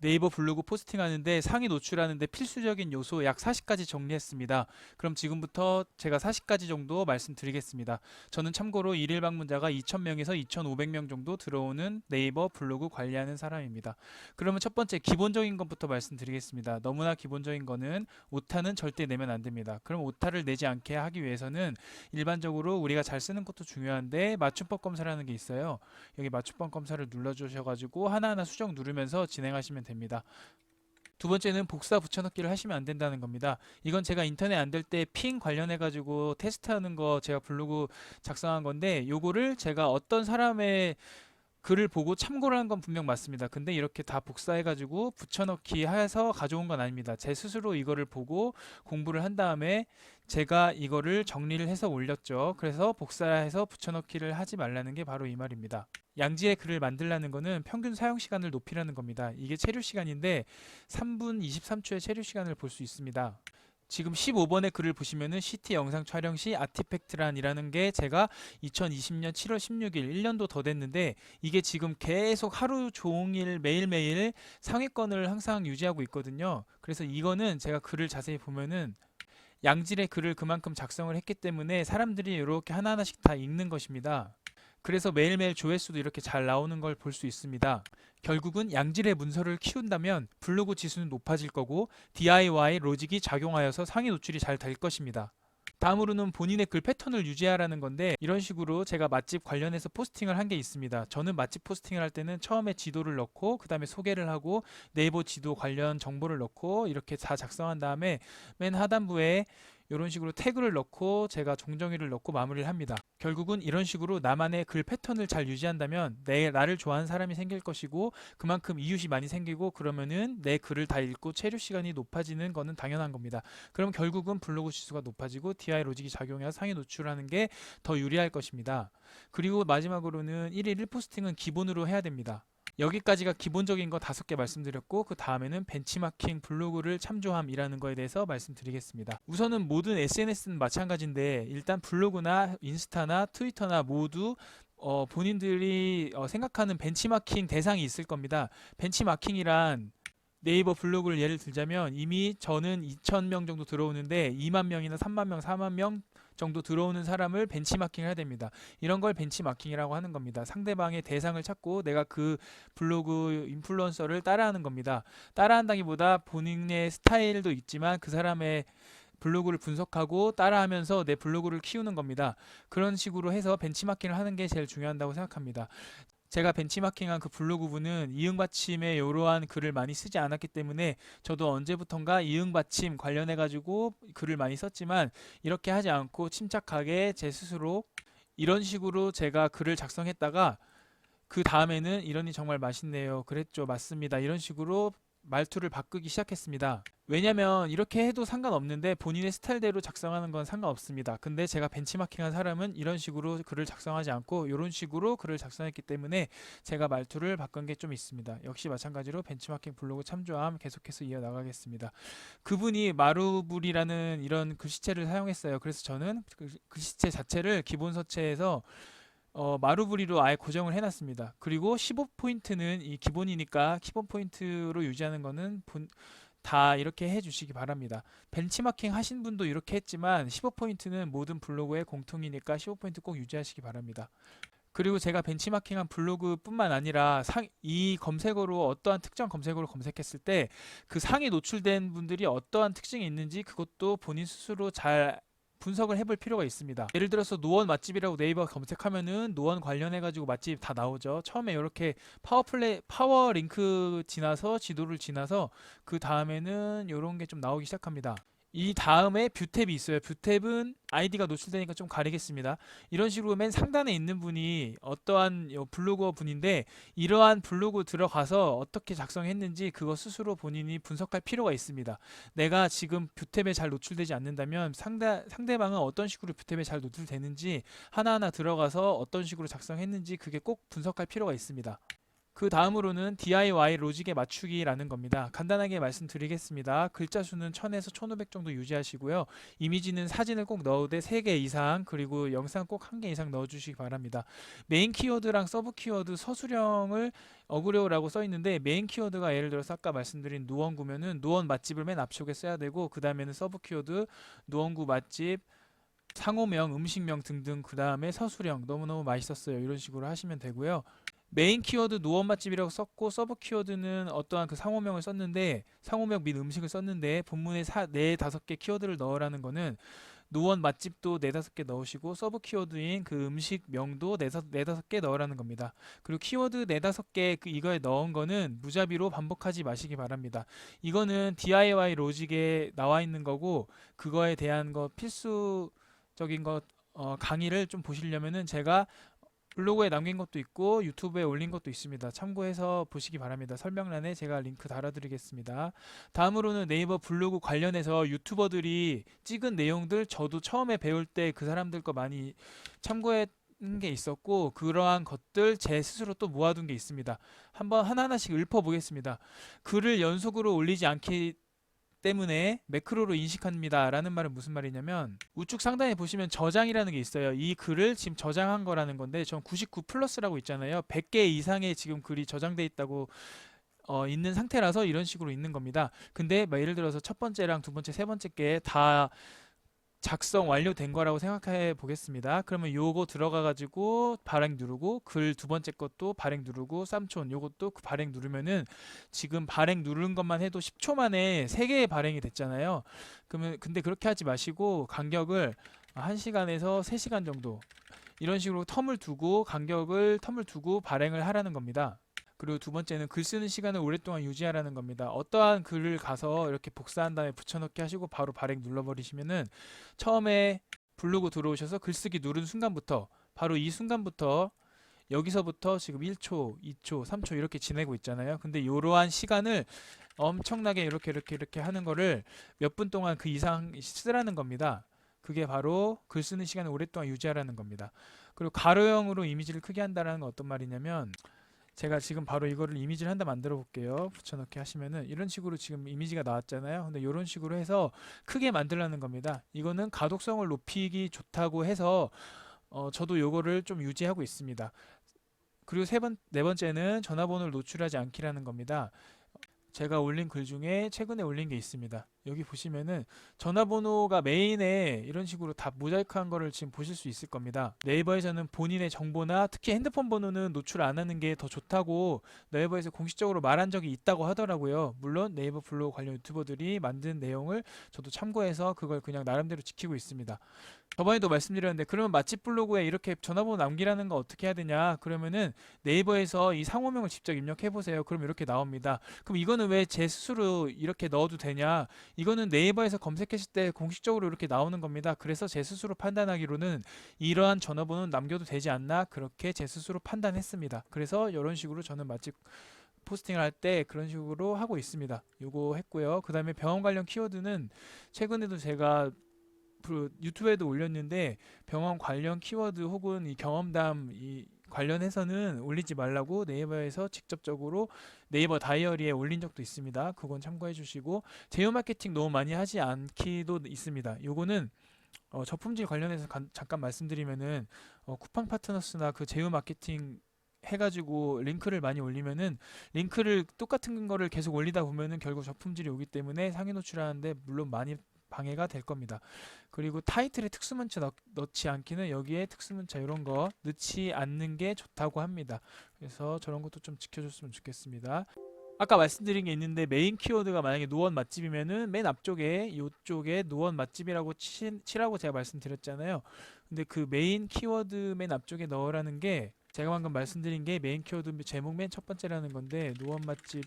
네이버 블로그 포스팅하는데 상위 노출하는데 필수적인 요소 약 40가지 정리했습니다. 그럼 지금부터 제가 40가지 정도 말씀드리겠습니다. 저는 참고로 일일 방문자가 2,000명에서 2,500명 정도 들어오는 네이버 블로그 관리하는 사람입니다. 그러면 첫 번째 기본적인 것부터 말씀드리겠습니다. 너무나 기본적인 거는 오타는 절대 내면 안 됩니다. 그럼 오타를 내지 않게 하기 위해서는 일반적으로 우리가 잘 쓰는 것도 중요한데 맞춤법 검사라는 게 있어요. 여기 맞춤법 검사를 눌러주셔가지고 하나하나 수정 누르면서 진행하시면 됩니다. 두 번째는 복사 붙여넣기를 하시면 안 된다는 겁니다. 이건 제가 인터넷 안 될 때 핑 관련해 가지고 테스트하는 거 제가 블로그 작성한 건데 요거를 제가 어떤 사람의 글을 보고 참고를 한 건 분명 맞습니다. 근데 이렇게 다 복사해가지고 붙여넣기 해서 가져온 건 아닙니다. 제 스스로 이거를 보고 공부를 한 다음에 제가 이거를 정리를 해서 올렸죠. 그래서 복사해서 붙여넣기를 하지 말라는 게 바로 이 말입니다. 양질의 글을 만들라는 거는 평균 사용 시간을 높이라는 겁니다. 이게 체류 시간인데 3분 23초의 체류 시간을 볼 수 있습니다. 지금 15번의 글을 보시면은 CT 영상 촬영 시 아티팩트란이라는 게 제가 2020년 7월 16일 1년도 더 됐는데 이게 지금 계속 하루 종일 매일매일 상위권을 항상 유지하고 있거든요. 그래서 이거는 제가 글을 자세히 보면은 양질의 글을 그만큼 작성을 했기 때문에 사람들이 이렇게 하나하나씩 다 읽는 것입니다. 그래서 매일매일 조회수도 이렇게 잘 나오는 걸 볼 수 있습니다. 결국은 양질의 문서를 키운다면 블로그 지수는 높아질 거고 DIY 로직이 작용하여서 상위 노출이 잘 될 것입니다. 다음으로는 본인의 글 패턴을 유지하라는 건데 이런 식으로 제가 맛집 관련해서 포스팅을 한 게 있습니다. 저는 맛집 포스팅을 할 때는 처음에 지도를 넣고 그 다음에 소개를 하고 네이버 지도 관련 정보를 넣고 이렇게 다 작성한 다음에 맨 하단부에 이런 식으로 태그를 넣고 제가 종정의를 넣고 마무리를 합니다. 결국은 이런 식으로 나만의 글 패턴을 잘 유지한다면 나를 좋아하는 사람이 생길 것이고 그만큼 이웃이 많이 생기고 그러면은 내 글을 다 읽고 체류 시간이 높아지는 거는 당연한 겁니다. 그럼 결국은 블로그 지수가 높아지고 DI 로직이 작용해서 상위 노출하는 게 더 유리할 것입니다. 그리고 마지막으로는 1일 1포스팅은 기본으로 해야 됩니다. 여기까지가 기본적인 거 5개 말씀드렸고 그 다음에는 벤치마킹 블로그를 참조함이라는 거에 대해서 말씀드리겠습니다. 우선은 모든 SNS는 마찬가지인데 일단 블로그나 인스타나 트위터나 모두 본인들이 생각하는 벤치마킹 대상이 있을 겁니다. 벤치마킹이란 네이버 블로그를 예를 들자면 이미 저는 2,000명 정도 들어오는데 2만 명이나 3만 명, 4만 명 정도 들어오는 사람을 벤치마킹 해야 됩니다. 이런 걸 벤치마킹이라고 하는 겁니다. 상대방의 대상을 찾고 내가 그 블로그 인플루언서를 따라하는 겁니다. 따라한다기보다 본인의 스타일도 있지만 그 사람의 블로그를 분석하고 따라하면서 내 블로그를 키우는 겁니다. 그런 식으로 해서 벤치마킹을 하는 게 제일 중요하다고 생각합니다. 제가 벤치마킹한 그 블로그부는 이응받침에 이러한 글을 많이 쓰지 않았기 때문에 저도 언제부턴가 이응받침 관련해 가지고 글을 많이 썼지만 이렇게 하지 않고 침착하게 제 스스로 이런 식으로 제가 글을 작성했다가 그 다음에는 이러니 정말 맛있네요. 그랬죠. 맞습니다. 이런 식으로 말투를 바꾸기 시작했습니다. 왜냐면 이렇게 해도 상관없는데 본인의 스타일대로 작성하는 건 상관없습니다. 근데 제가 벤치마킹한 사람은 이런 식으로 글을 작성하지 않고 이런 식으로 글을 작성했기 때문에 제가 말투를 바꾼 게 좀 있습니다. 역시 마찬가지로 벤치마킹 블로그 참조함 계속해서 이어나가겠습니다. 그분이 마루불이라는 이런 글씨체를 사용했어요. 그래서 저는 그 글씨체 자체를 기본 서체에서 마루브리로 아예 고정을 해놨습니다. 그리고 15포인트는 이 기본이니까 기본 포인트로 유지하는 거는 다 이렇게 해주시기 바랍니다. 벤치마킹 하신 분도 이렇게 했지만 15포인트는 모든 블로그의 공통이니까 15포인트 꼭 유지하시기 바랍니다. 그리고 제가 벤치마킹한 블로그뿐만 아니라 이 검색어로 어떠한 특정 검색어로 검색했을 때 그 상위 노출된 분들이 어떠한 특징이 있는지 그것도 본인 스스로 잘 분석을 해볼 필요가 있습니다. 예를 들어서 노원 맛집이라고 네이버 검색하면은 노원 관련해가지고 맛집 다 나오죠. 처음에 이렇게 파워 링크 지나서 지도를 지나서 그 다음에는 이런 게 좀 나오기 시작합니다. 이 다음에 뷰탭이 있어요. 뷰탭은 아이디가 노출되니까 좀 가리겠습니다. 이런 식으로 맨 상단에 있는 분이 어떠한 블로거 분인데 이러한 블로그 들어가서 어떻게 작성했는지 그거 스스로 본인이 분석할 필요가 있습니다. 내가 지금 뷰탭에 잘 노출되지 않는다면 상대방은 어떤 식으로 뷰탭에 잘 노출되는지 하나하나 들어가서 어떤 식으로 작성했는지 그게 꼭 분석할 필요가 있습니다. 그 다음으로는 DIY 로직에 맞추기라는 겁니다. 간단하게 말씀드리겠습니다. 글자 수는 1000에서 1500 정도 유지하시고요. 이미지는 사진을 꼭 넣으되 3개 이상, 그리고 영상 꼭 1개 이상 넣어주시기 바랍니다. 메인 키워드랑 서브 키워드 서술형을 어그려라고 써있는데, 메인 키워드가 예를 들어서 아까 말씀드린 노원구면은 노원 맛집을 맨 앞쪽에 써야 되고, 그 다음에는 서브 키워드 노원구 맛집, 상호명, 음식명 등등, 그 다음에 서술형 너무너무 맛있었어요, 이런 식으로 하시면 되고요. 메인 키워드 노원 맛집이라고 썼고, 서브 키워드는 어떠한 그 상호명을 썼는데, 상호명 및 음식을 썼는데, 본문에 4, 5개 키워드를 넣으라는 거는 노원 맛집도 4, 5개 넣으시고, 서브 키워드인 그 음식명도 4, 5개 넣으라는 겁니다. 그리고 키워드 4, 5개 이거에 넣은 거는 무자비로 반복하지 마시기 바랍니다. 이거는 DIY 로직에 나와 있는 거고, 그거에 대한 거 필수적인 거 강의를 좀 보시려면은 제가 블로그에 남긴 것도 있고 유튜브에 올린 것도 있습니다. 참고해서 보시기 바랍니다. 설명란에 제가 링크 달아드리겠습니다. 다음으로는 네이버 블로그 관련해서 유튜버들이 찍은 내용들, 저도 처음에 배울 때 그 사람들 거 많이 참고했 게 있었고, 그러한 것들 제 스스로 또 모아둔 게 있습니다. 한번 하나하나씩 읊어보겠습니다. 글을 연속으로 올리지 않기 때문에 매크로로 인식합니다 라는 말은 무슨 말이냐면, 우측 상단에 보시면 저장이라는 게 있어요. 이 글을 지금 저장한 거라는 건데, 전 99 플러스라고 있잖아요. 100개 이상의 지금 글이 저장돼 있다고 있는 상태라서 이런 식으로 있는 겁니다. 근데 예를 들어서 첫 번째랑 두 번째, 세 번째 게 다 작성 완료된 거라고 생각해 보겠습니다. 그러면 요거 들어가 가지고 발행 누르고, 글 두 번째 것도 발행 누르고, 쌈촌 요것도 그 발행 누르면은 지금 발행 누른 것만 해도 10초 만에 3개의 발행이 됐잖아요. 그러면 근데 그렇게 하지 마시고 간격을 1시간에서 3시간 정도 이런 식으로 텀을 두고 발행을 하라는 겁니다. 그리고 두 번째는 글 쓰는 시간을 오랫동안 유지하라는 겁니다. 어떠한 글을 가서 이렇게 복사한 다음에 붙여넣기 하시고 바로 발행 눌러버리시면은, 처음에 블로그 들어오셔서 글쓰기 누른 순간부터, 바로 이 순간부터 여기서부터 지금 1초, 2초, 3초 이렇게 지내고 있잖아요. 근데 이러한 시간을 엄청나게 이렇게 하는 거를 몇 분 동안 그 이상 쓰라는 겁니다. 그게 바로 글 쓰는 시간을 오랫동안 유지하라는 겁니다. 그리고 가로형으로 이미지를 크게 한다는 건 어떤 말이냐면, 제가 지금 바로 이거를 이미지를 한다 만들어 볼게요. 붙여넣기 하시면은 이런 식으로 지금 이미지가 나왔잖아요. 근데 이런 식으로 해서 크게 만들라는 겁니다. 이거는 가독성을 높이기 좋다고 해서 저도 요거를 좀 유지하고 있습니다. 그리고 네 번째는 전화번호를 노출하지 않기라는 겁니다. 제가 올린 글 중에 최근에 올린 게 있습니다. 여기 보시면은 전화번호가 메인에 이런 식으로 다 모자이크한 거를 지금 보실 수 있을 겁니다. 네이버에서는 본인의 정보나 특히 핸드폰 번호는 노출 안 하는 게 더 좋다고 네이버에서 공식적으로 말한 적이 있다고 하더라고요. 물론 네이버 블로그 관련 유튜버들이 만든 내용을 저도 참고해서 그걸 그냥 나름대로 지키고 있습니다. 저번에도 말씀드렸는데, 그러면 맛집 블로그에 이렇게 전화번호 남기라는 거 어떻게 해야 되냐, 그러면은 네이버에서 이 상호명을 직접 입력해 보세요. 그럼 이렇게 나옵니다. 그럼 이거는 왜 제 스스로 이렇게 넣어도 되냐, 이거는 네이버에서 검색했을 때 공식적으로 이렇게 나오는 겁니다. 그래서 제 스스로 판단하기로는 이러한 전화번호는 남겨도 되지 않나, 그렇게 제 스스로 판단했습니다. 그래서 이런 식으로 저는 맛집 포스팅을 할 때 그런 식으로 하고 있습니다. 요거 했고요. 그 다음에 병원 관련 키워드는 최근에도 제가 유튜브에도 올렸는데, 병원 관련 키워드 혹은 이 경험담 관련해서는 올리지 말라고 네이버에서 직접적으로 네이버 다이어리에 올린 적도 있습니다. 그건 참고해 주시고, 제휴 마케팅 너무 많이 하지 않기도 있습니다. 요거는 저품질 관련해서 잠깐 말씀드리면은, 쿠팡 파트너스나 그 제휴 마케팅 해가지고 링크를 많이 올리면은, 링크를 똑같은 거를 계속 올리다 보면은 결국 저품질이 오기 때문에 상위 노출하는데 물론 많이 방해가 될 겁니다. 그리고 타이틀에 특수문자 넣지 않기는, 여기에 특수문자 이런 거 넣지 않는 게 좋다고 합니다. 그래서 저런 것도 좀 지켜줬으면 좋겠습니다. 아까 말씀드린 게 있는데, 메인 키워드가 만약에 노원 맛집이면은 맨 앞쪽에 이쪽에 노원 맛집이라고 치라고 제가 말씀드렸잖아요. 근데 그 메인 키워드 맨 앞쪽에 넣으라는 게, 제가 방금 말씀드린 게 메인 키워드 제목 맨 첫 번째라는 건데, 노원 맛집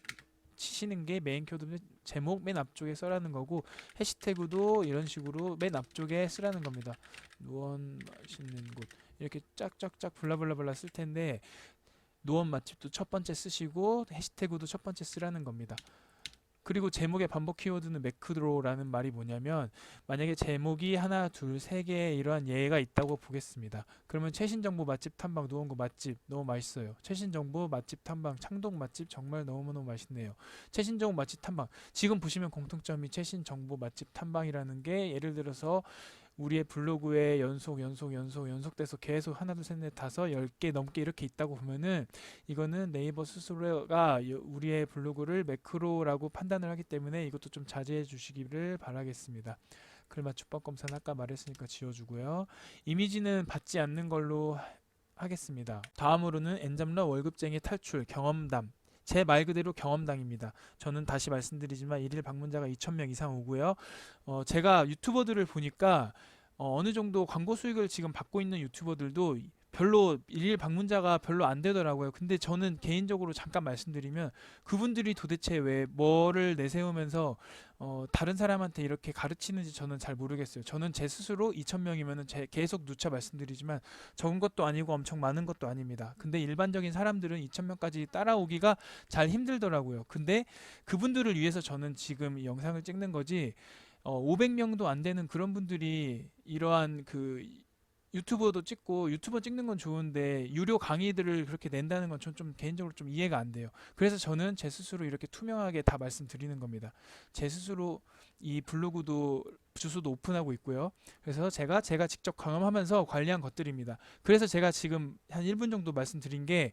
치시는 게 메인 키워드 제목 맨 앞쪽에 써라는 거고, 해시태그도 이런 식으로 맨 앞쪽에 쓰라는 겁니다. 노원 맛있는 곳 이렇게 짝짝짝 블라블라블라 쓸 텐데, 노원 맛집도 첫 번째 쓰시고 해시태그도 첫 번째 쓰라는 겁니다. 그리고 제목의 반복 키워드는 매크로라는 말이 뭐냐면 만약에 제목이 하나, 둘, 세 개의 이러한 예가 있다고 보겠습니다. 그러면 최신 정보 맛집 탐방 노원구 맛집 너무 맛있어요. 최신 정보 맛집 탐방 창동 맛집 정말 너무너무 맛있네요. 최신 정보 맛집 탐방 지금 보시면 공통점이 최신 정보 맛집 탐방이라는 게 예를 들어서 우리의 블로그에 연속돼서 계속 하나, 둘, 셋, 넷, 다섯, 10개 넘게 이렇게 있다고 보면은 이거는 네이버 스스로가 우리의 블로그를 매크로라고 판단을 하기 때문에 이것도 좀 자제해 주시기를 바라겠습니다. 글맞춤법 검사는 아까 말했으니까 지워주고요. 이미지는 받지 않는 걸로 하겠습니다. 다음으로는 엔잡러 월급쟁이 탈출 경험담. 제 말 그대로 경험담입니다. 저는 다시 말씀드리지만 일일 방문자가 2,000명 이상 오고요. 제가 유튜버들을 보니까 어느 정도 광고 수익을 지금 받고 있는 유튜버들도 별로 일일 방문자가 별로 안 되더라고요. 근데 저는 개인적으로 잠깐 말씀드리면 그분들이 도대체 왜 뭐를 내세우면서 다른 사람한테 이렇게 가르치는지 저는 잘 모르겠어요. 저는 제 스스로 2,000명이면은 계속 누차 말씀드리지만 적은 것도 아니고 엄청 많은 것도 아닙니다. 근데 일반적인 사람들은 2,000명까지 따라오기가 잘 힘들더라고요. 근데 그분들을 위해서 저는 지금 이 영상을 찍는 거지 500명도 안 되는 그런 분들이 이러한 그 유튜버도 찍고 유튜버 찍는 건 좋은데 유료 강의들을 그렇게 낸다는 건 전 좀 개인적으로 좀 이해가 안 돼요. 그래서 저는 제 스스로 이렇게 투명하게 다 말씀드리는 겁니다. 제 스스로 이 블로그도 주소도 오픈하고 있고요. 그래서 제가 직접 경험하면서 관리한 것들입니다. 그래서 제가 지금 한 1분 정도 말씀드린 게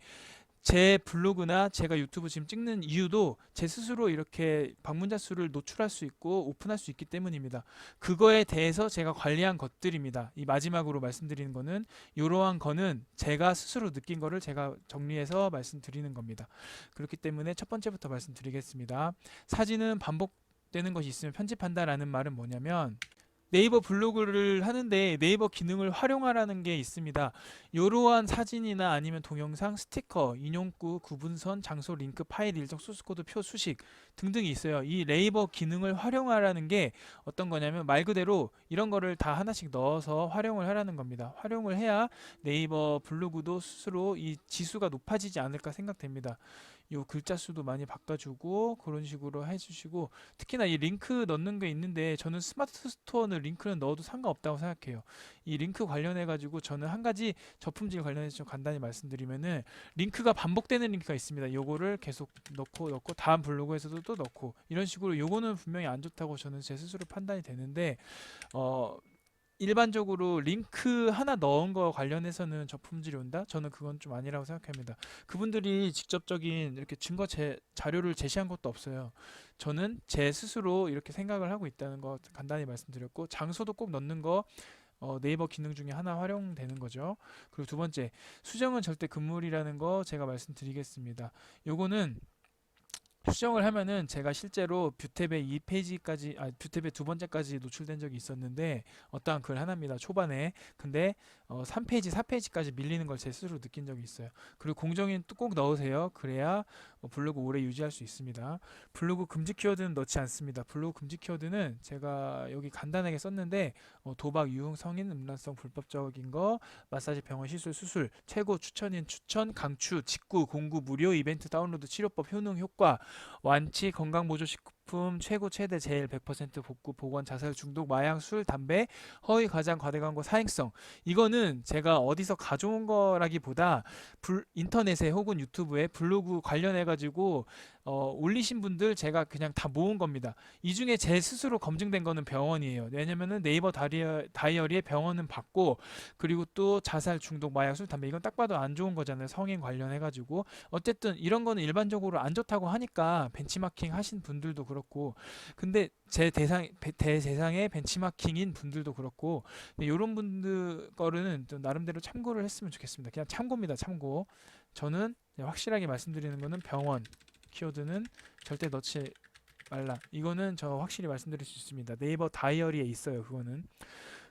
제 블로그나 제가 유튜브 지금 찍는 이유도 제 스스로 이렇게 방문자 수를 노출할 수 있고 오픈할 수 있기 때문입니다. 그거에 대해서 제가 관리한 것들입니다. 이 마지막으로 말씀드리는 거는 이러한 거는 제가 스스로 느낀 거를 제가 정리해서 말씀드리는 겁니다. 그렇기 때문에 첫 번째부터 말씀드리겠습니다. 사진은 반복되는 것이 있으면 편집한다라는 말은 뭐냐면 네이버 블로그를 하는데 네이버 기능을 활용하라는 게 있습니다. 이러한 사진이나 아니면 동영상, 스티커, 인용구, 구분선, 장소, 링크, 파일, 일정, 소스코드, 표, 수식 등등이 있어요. 이 네이버 기능을 활용하라는 게 어떤 거냐면 말 그대로 이런 거를 다 하나씩 넣어서 활용을 하라는 겁니다. 활용을 해야 네이버 블로그도 스스로 이 지수가 높아지지 않을까 생각됩니다. 요 글자 수도 많이 바꿔주고 그런 식으로 해주시고 특히나 이 링크 넣는 게 있는데 저는 스마트 스토어는 링크는 넣어도 상관없다고 생각해요. 이 링크 관련해 가지고 저는 한 가지 저품질 관련해서 좀 간단히 말씀드리면은 링크가 반복되는 링크가 있습니다. 요거를 계속 넣고 다음 블로그에서도 또 넣고 이런 식으로 요거는 분명히 안 좋다고 저는 제 스스로 판단이 되는데 일반적으로 링크 하나 넣은 거 관련해서는 저품질이 온다? 저는 그건 좀 아니라고 생각합니다. 그분들이 직접적인 이렇게 자료를 제시한 것도 없어요. 저는 제 스스로 이렇게 생각을 하고 있다는 거 간단히 말씀드렸고 장소도 꼭 넣는 거 네이버 기능 중에 하나 활용되는 거죠. 그리고 두 번째, 수정은 절대 금물이라는 거 제가 말씀드리겠습니다. 요거는 수정을 하면은 제가 실제로 뷰탭의 2페이지까지 뷰탭의 두 번째까지 노출된 적이 있었는데 어떠한 글 하나입니다. 초반에. 근데 3페이지, 4페이지까지 밀리는 걸 제 스스로 느낀 적이 있어요. 그리고 공정인 또 꼭 넣으세요. 그래야 블로그 오래 유지할 수 있습니다. 블로그 금지 키워드는 넣지 않습니다. 블로그 금지 키워드는 제가 여기 간단하게 썼는데 도박, 유흥, 성인, 음란성, 불법적인 거, 마사지, 병원, 시술, 수술, 최고 추천인 추천, 강추, 직구, 공구, 무료, 이벤트, 다운로드, 치료법, 효능, 효과, 완치, 건강보조식품, 최고, 최대, 제일, 100% 복구, 보건, 자살, 중독, 마약, 술, 담배, 허위, 과장, 과대광고, 사행성. 이거는 제가 어디서 가져온 거라기보다 인터넷에 혹은 유튜브에 블로그 관련해가지고 올리신 분들 제가 그냥 다 모은 겁니다. 이 중에 제 스스로 검증된 거는 병원이에요. 왜냐면은 네이버 다이어리에 병원은 받고 그리고 또 자살, 중독, 마약, 술, 담배 이건 딱 봐도 안 좋은 거잖아요. 성인 관련해가지고 어쨌든 이런 거는 일반적으로 안 좋다고 하니까 벤치마킹 하신 분들도 그렇고 근데 제 대상의 벤치마킹인 분들도 그렇고 이런 분들 거는 좀 나름대로 참고를 했으면 좋겠습니다. 그냥 참고입니다. 참고. 저는 확실하게 말씀드리는 거는 병원 키워드는 절대 넣지 말라. 이거는 저 확실히 말씀드릴 수 있습니다. 네이버 다이어리에 있어요. 그거는.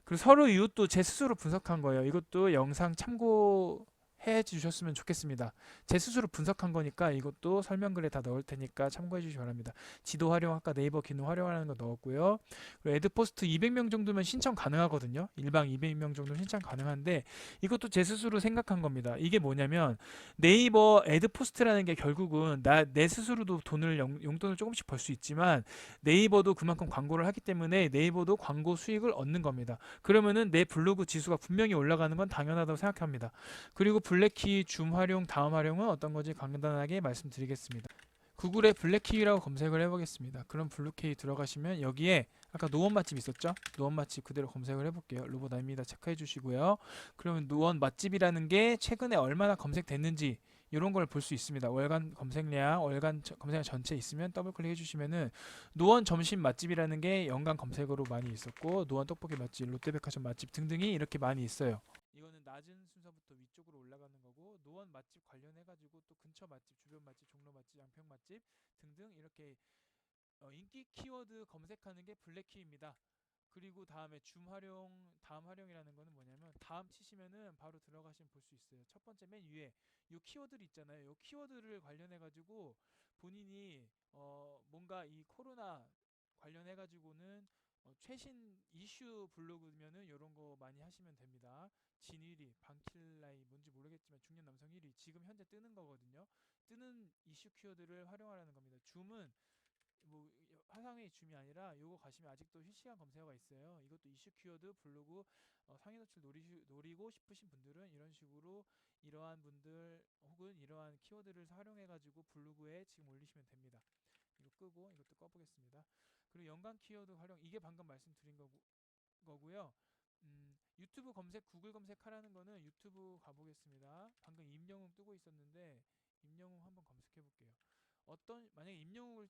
그리고 서로 이웃도 제 스스로 분석한 거예요. 이것도 영상 참고해서 해 주셨으면 좋겠습니다. 제 스스로 분석한 거니까 이것도 설명글에 다 넣을 테니까 참고해 주시기 바랍니다. 지도 활용, 아까 네이버 기능 활용하는 거 넣었고요. 그리고 애드포스트 200명 정도면 신청 가능하거든요. 일방 200명 정도 신청 가능한데 이것도 제 스스로 생각한 겁니다. 이게 뭐냐면 네이버 애드포스트라는 게 결국은 내 스스로도 용돈을 조금씩 벌 수 있지만 네이버도 그만큼 광고를 하기 때문에 네이버도 광고 수익을 얻는 겁니다. 그러면은 내 블로그 지수가 분명히 올라가는 건 당연하다고 생각합니다. 그리고 블랙키, 줌 활용, 다음 활용은 어떤 건지 간단하게 말씀드리겠습니다. 구글에 블랙키라고 검색을 해보겠습니다. 그럼 블루키 들어가시면 여기에 아까 노원 맛집 있었죠? 노원 맛집 그대로 검색을 해볼게요. 로봇아입니다. 체크해 주시고요. 그러면 노원 맛집이라는 게 최근에 얼마나 검색됐는지 이런 걸 볼 수 있습니다. 월간 검색량, 월간 검색량 전체 있으면 더블 클릭해 주시면은 노원 점심 맛집이라는 게 연간 검색어로 많이 있었고 노원 떡볶이 맛집, 롯데백화점 맛집 등등이 이렇게 많이 있어요. 이거는 낮은 순서부터 위쪽으로 올라가는 거고 노원 맛집 관련해 가지고 또 근처 맛집, 주변 맛집, 종로 맛집, 양평 맛집 등등 이렇게 인기 키워드 검색하는 게 블랙키입니다. 그리고 다음에 줌 활용, 다음 활용이라는 거는 뭐냐면 다음 치시면은 바로 들어가시면 볼 수 있어요. 첫 번째 맨 위에 요 키워드를 있잖아요. 요 키워드를 관련해 가지고 본인이 뭔가 이 코로나 관련해 가지고는 최신 이슈 블로그면은 요런 거 많이 하시면 됩니다. 진 1위, 방킬라이 뭔지 모르겠지만 중년 남성 1위 지금 현재 뜨는 거거든요. 뜨는 이슈 키워드를 활용하라는 겁니다. 줌은 뭐 화상회의 줌이 아니라 요거 가시면 아직도 실시간 검색어가 있어요. 이것도 이슈 키워드 블로그 상위 노출 노리고 싶으신 분들은 이런 식으로 이러한 분들 혹은 이러한 키워드를 활용해 가지고 블로그에 지금 올리시면 됩니다. 이거 끄고 이것도 꺼보겠습니다. 그리고 연관 키워드 활용 이게 방금 말씀드린 거고요. 유튜브 검색, 구글 검색하라는 거는 유튜브 가보겠습니다. 방금 임영웅 뜨고 있었는데 임영웅 한번 검색해 볼게요. 만약에 임영웅을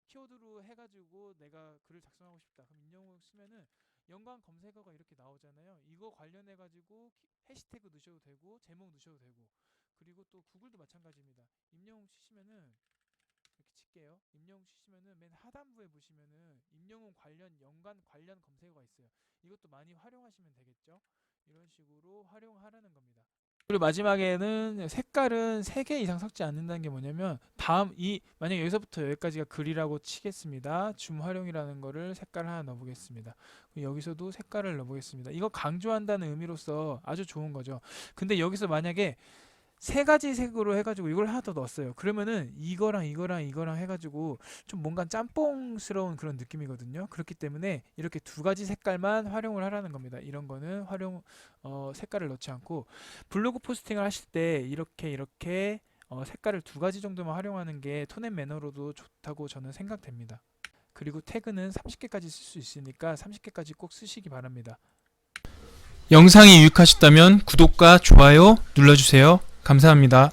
키워드로 해가지고 내가 글을 작성하고 싶다. 그럼 임영웅 쓰면은 연관 검색어가 이렇게 나오잖아요. 이거 관련해가지고 해시태그 넣으셔도 되고 제목 넣으셔도 되고 그리고 또 구글도 마찬가지입니다. 임영웅 치시면은 이렇게 칠게요. 임영웅 치시면은 맨 하단부에 보시면은 임영웅 연관 관련 검색어가 있어요. 이것도 많이 활용하시면 되겠죠. 이런 식으로 활용하라는 겁니다. 그리고 마지막에는 색깔은 3개 이상 섞지 않는다는 게 뭐냐면 만약에 여기서부터 여기까지가 글이라고 치겠습니다. 줌 활용이라는 거를 색깔 하나 넣어보겠습니다. 여기서도 색깔을 넣어보겠습니다. 이거 강조한다는 의미로서 아주 좋은 거죠. 근데 여기서 만약에 3가지 색으로 해가지고 이걸 하나 더 넣었어요. 그러면은 이거랑 해가지고 좀 뭔가 짬뽕스러운 그런 느낌이거든요. 그렇기 때문에 이렇게 2가지 색깔만 활용을 하라는 겁니다. 이런 거는 색깔을 넣지 않고 블로그 포스팅을 하실 때 이렇게 색깔을 2가지 정도만 활용하는 게 톤 앤 매너로도 좋다고 저는 생각됩니다. 그리고 태그는 30개까지 쓸 수 있으니까 30개까지 꼭 쓰시기 바랍니다. 영상이 유익하셨다면 구독과 좋아요 눌러주세요. 감사합니다.